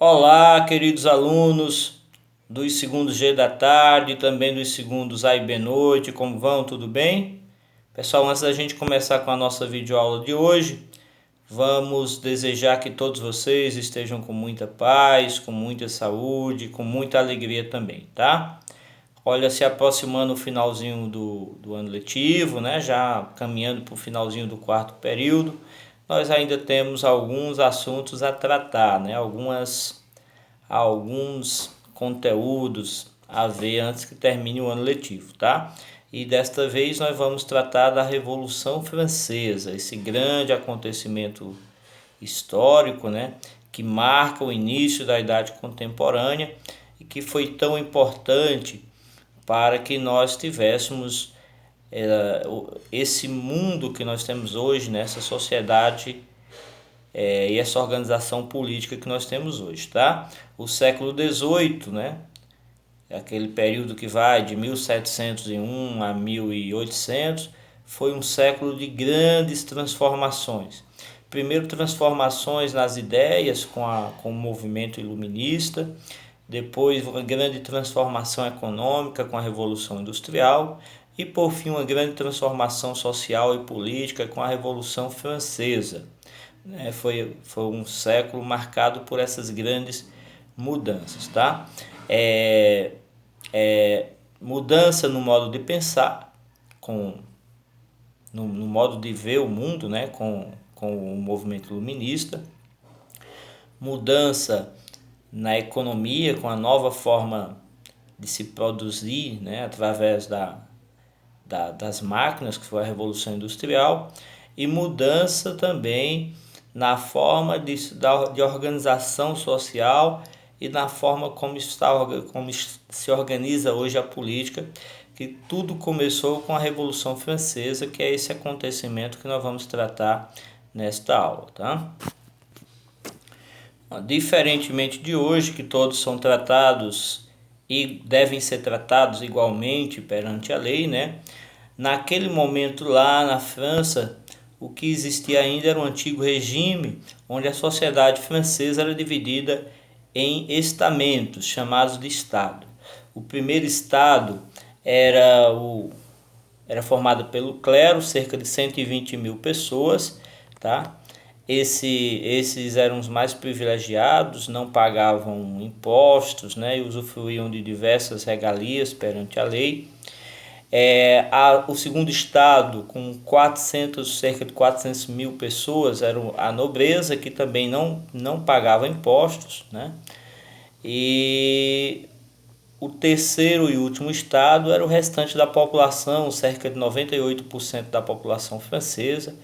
Olá, queridos alunos dos segundos G da tarde, também dos segundos A e B noite, como vão? Tudo bem? Pessoal, antes da gente começar com a nossa videoaula de hoje, vamos desejar que todos vocês estejam com muita paz, com muita saúde, com muita alegria também, tá? Olha, se aproximando o finalzinho do ano letivo, né? Já caminhando para o finalzinho do quarto período, nós ainda temos alguns assuntos a tratar, né? Alguns conteúdos a ver antes que termine o ano letivo, tá? E desta vez nós vamos tratar da Revolução Francesa, esse grande acontecimento histórico, né, que marca o início da Idade Contemporânea e que foi tão importante para que nós tivéssemos esse mundo que nós temos hoje, nessa sociedade e essa organização política que nós temos hoje, tá? O século XVIII, né? Aquele período que vai de 1701 a 1800, foi um século de grandes transformações. Primeiro, transformações nas ideias com o movimento iluminista, depois uma grande transformação econômica com a Revolução Industrial e, por fim, uma grande transformação social e política com a Revolução Francesa. Foi um século marcado por essas grandes mudanças, tá? Mudança no modo de pensar, no modo de ver o mundo, né? Com o movimento iluminista, mudança na economia, com a nova forma de se produzir, né? Através das máquinas, que foi a Revolução Industrial, e mudança também na forma de organização social e na forma como se organiza hoje a política, que tudo começou com a Revolução Francesa, que é esse acontecimento que nós vamos tratar nesta aula, tá? Diferentemente de hoje, que todos são tratados e devem ser tratados igualmente perante a lei, né? Naquele momento lá na França, o que existia ainda era um antigo regime, onde a sociedade francesa era dividida em estamentos, chamados de Estado. O primeiro Estado era formado pelo clero, cerca de 120 mil pessoas, tá? Esses eram os mais privilegiados, não pagavam impostos, né, e usufruíam de diversas regalias perante a lei. O segundo estado, com cerca de 400 mil pessoas, era a nobreza, que também não pagava impostos, né? E o terceiro e último estado era o restante da população, cerca de 98% da população francesa.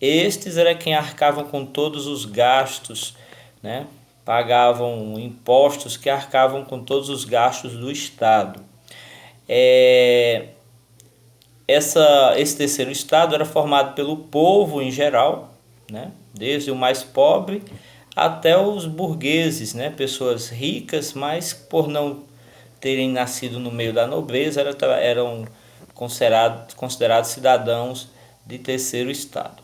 Estes eram quem arcavam com todos os gastos, né? Pagavam impostos que arcavam com todos os gastos do estado. Esse terceiro estado era formado pelo povo em geral, né? Desde o mais pobre até os burgueses, né? Pessoas ricas, mas por não terem nascido no meio da nobreza, eram considerados cidadãos de terceiro estado.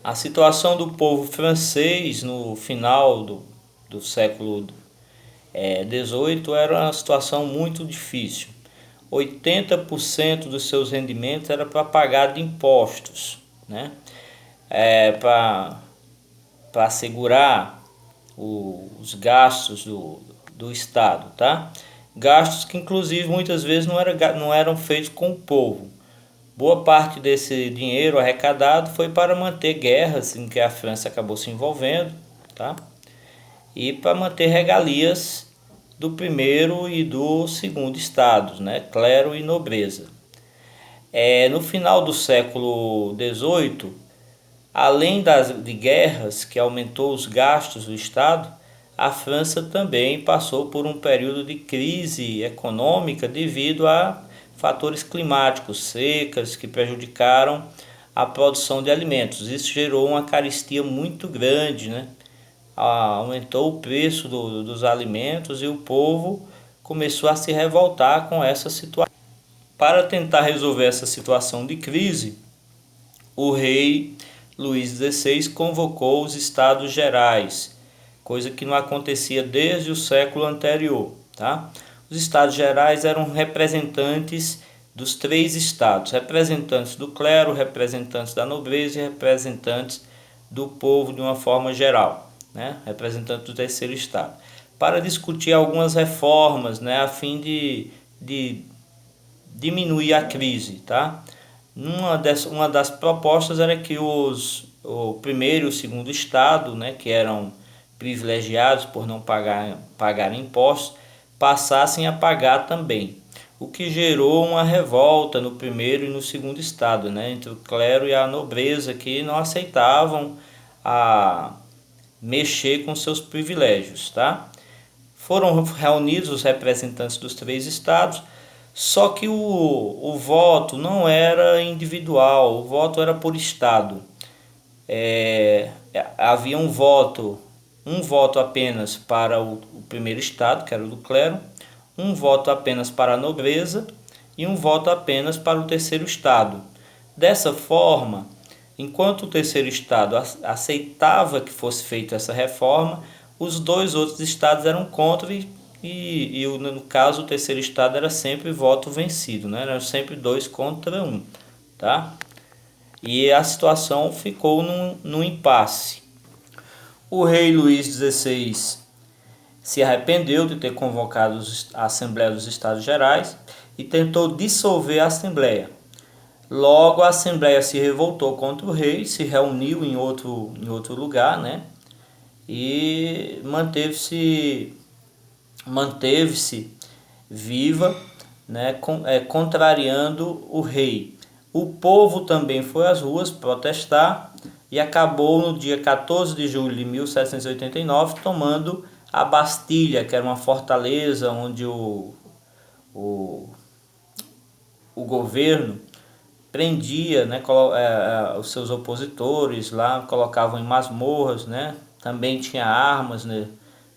A situação do povo francês no final do século XVIII era uma situação muito difícil. 80% dos seus rendimentos era para pagar de impostos, né? Para assegurar os gastos do Estado, tá? Gastos que inclusive muitas vezes não eram feitos com o povo. Boa parte desse dinheiro arrecadado foi para manter guerras em que a França acabou se envolvendo, tá? E para manter regalias do primeiro e do segundo estados, né? Clero e nobreza. No final do século XVIII, além de guerras que aumentou os gastos do Estado, a França também passou por um período de crise econômica devido a fatores climáticos, secas, que prejudicaram a produção de alimentos. Isso gerou uma carestia muito grande, né? Aumentou o preço dos alimentos e o povo começou a se revoltar com essa situação. Para tentar resolver essa situação de crise, o rei Luís XVI convocou os Estados Gerais, coisa que não acontecia desde o século anterior, tá? Os Estados Gerais eram representantes dos 3 estados, representantes do clero, representantes da nobreza e representantes do povo de uma forma geral, né? Representantes do terceiro estado, para discutir algumas reformas, né? A fim de diminuir a crise, tá? Uma das propostas era que o primeiro e o segundo estado, né, que eram privilegiados por não pagar impostos, passassem a pagar também, o que gerou uma revolta no primeiro e no segundo estado, né, entre o clero e a nobreza, que não aceitavam a mexer com seus privilégios, tá? Foram reunidos os representantes dos 3 estados, só que o voto não era individual, o voto era por estado. Havia um voto apenas para o primeiro estado, que era o do clero, um voto apenas para a nobreza e um voto apenas para o terceiro estado. Dessa forma, enquanto o terceiro estado aceitava que fosse feita essa reforma, os 2 outros estados eram contra e no caso o terceiro estado era sempre voto vencido, né? Eram sempre 2 contra 1, tá? E a situação ficou num impasse. O rei Luís XVI se arrependeu de ter convocado a Assembleia dos Estados Gerais e tentou dissolver a Assembleia. Logo, a Assembleia se revoltou contra o rei, se reuniu em outro lugar, né? E manteve-se viva, né? Contrariando o rei. O povo também foi às ruas protestar e acabou no dia 14 de julho de 1789 tomando a Bastilha, que era uma fortaleza onde o governo prendia, né, os seus opositores lá, colocavam em masmorras, né? Também tinha armas, né,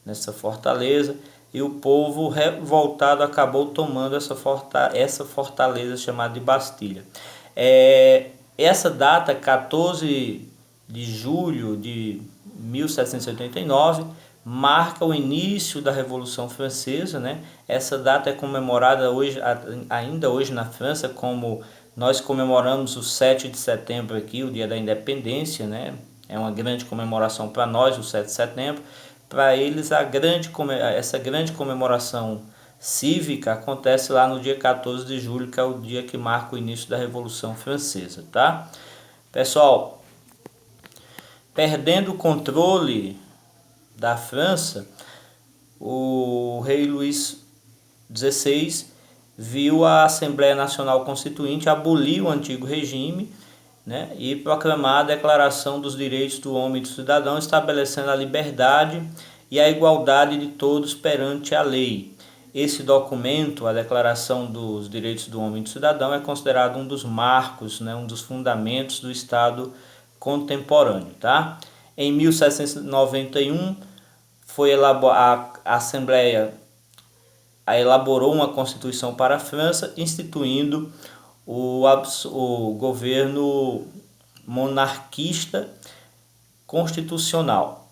nessa fortaleza, e o povo revoltado acabou tomando essa fortaleza chamada de Bastilha. Essa data, 14 de julho de 1789, marca o início da Revolução Francesa, né? Essa data é comemorada ainda hoje na França, como nós comemoramos o 7 de setembro aqui, o dia da independência, né? É uma grande comemoração para nós, o 7 de setembro. Para eles, essa grande comemoração cívica acontece lá no dia 14 de julho, que é o dia que marca o início da Revolução Francesa, tá? Pessoal, perdendo o controle da França, o rei Luís XVI viu a Assembleia Nacional Constituinte abolir o antigo regime, né, e proclamar a Declaração dos Direitos do Homem e do Cidadão, estabelecendo a liberdade e a igualdade de todos perante a lei. Esse documento, a Declaração dos Direitos do Homem e do Cidadão, é considerado um dos marcos, né, um dos fundamentos do Estado contemporâneo, tá? Em 1791, a Assembleia elaborou uma Constituição para a França, instituindo o governo monarquista constitucional.